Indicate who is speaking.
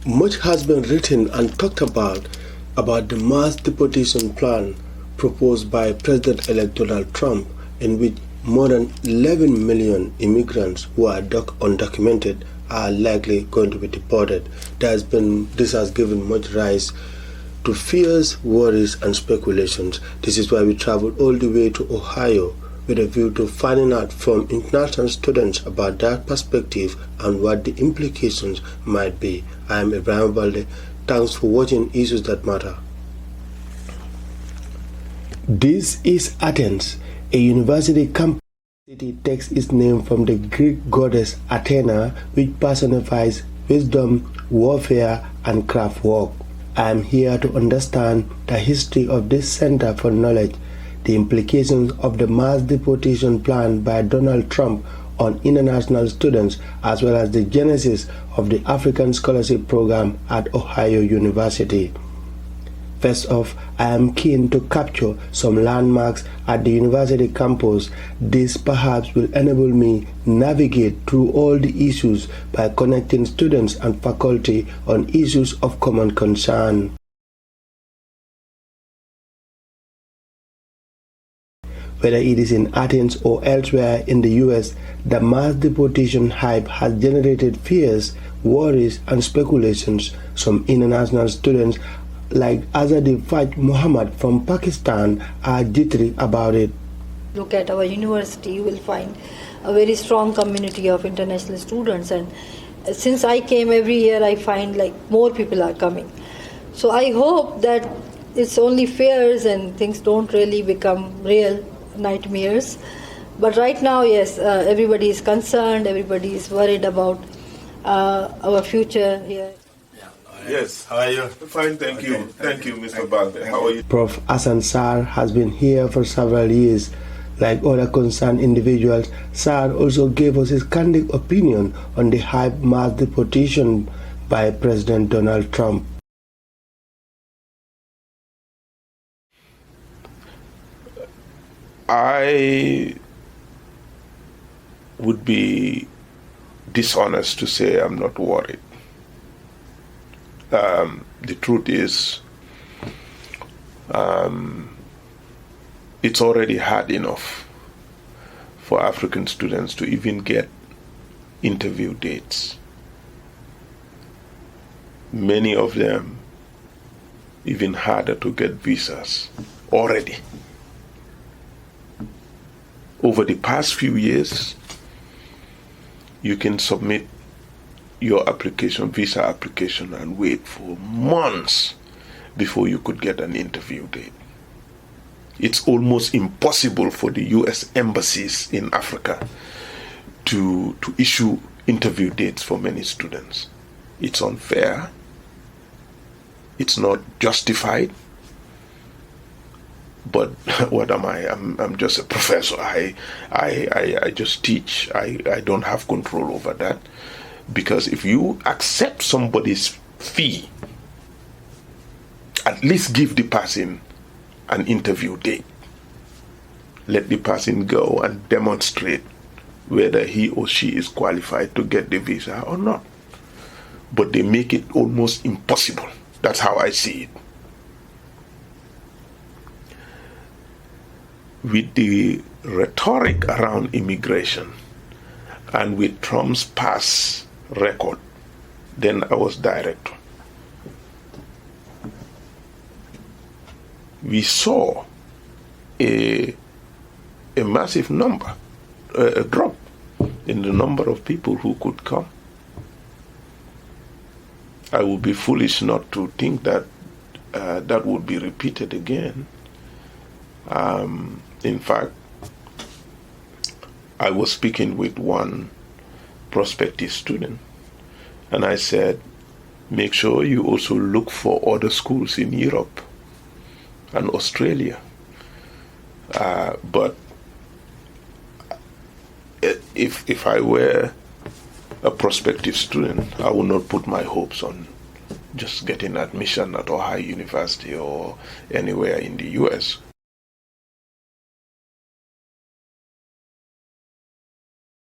Speaker 1: Much has been written and talked about the mass deportation plan proposed by President-elect Donald Trump, in which more than 11 million immigrants who are undocumented are likely going to be deported. This has given much rise to fears, worries, and speculations. This is why we traveled all the way to Ohio with a view to finding out from international students about their perspective and what the implications might be. I am Ibrahim Balde. Thanks for watching Issues That Matter. This is Athens, a university campus. The city takes its name from the Greek goddess Athena, which personifies wisdom, warfare, and craft work. I am here to understand the history of this center for knowledge, the implications of the mass deportation plan by Donald Trump on international students, as well as the genesis of the African Scholarship Program at Ohio University. First off, I am keen to capture some landmarks at the university campus. This perhaps will enable me navigate through all the issues by connecting students and faculty on issues of common concern. Whether it is in Athens or elsewhere in the US, the mass deportation hype has generated fears, worries, and speculations. Some international students like Azadi Faj Muhammad from Pakistan are jittery about it.
Speaker 2: Look at our university, you will find a very strong community of international students, and since I came every year, I find like more people are coming. So I hope that it's only fears and things don't really become real nightmares. But right now, yes, everybody is concerned, everybody is worried about our future here.
Speaker 3: Yes, how are you? Fine, thank you. Thank you, Mr. Balde. How are you?
Speaker 1: Prof. Hassan Sar has been here for several years. Like other concerned individuals, Sar also gave us his candid opinion on the hype mass deportation by President Donald Trump.
Speaker 3: I would be dishonest to say I'm not worried. The truth is, it's already hard enough for African students to even get interview dates. Many of them even harder to get visas already. Over the past few years, you can submit your visa application, and wait for months before you could get an interview date. It's almost impossible for the US embassies in Africa to issue interview dates for many students. It's unfair. It's not justified. But what am I? I'm just a professor. I just teach. I don't have control over that. Because if you accept somebody's fee, at least give the person an interview date. Let the person go and demonstrate whether he or she is qualified to get the visa or not. But they make it almost impossible. That's how I see it. With the rhetoric around immigration and with Trump's past record, then I was director. We saw a massive number, a drop in the number of people who could come. I would be foolish not to think that that would be repeated again. In fact, I was speaking with one prospective student, and I said, make sure you also look for other schools in Europe and Australia. But if I were a prospective student, I would not put my hopes on just getting admission at Ohio University or anywhere in the US.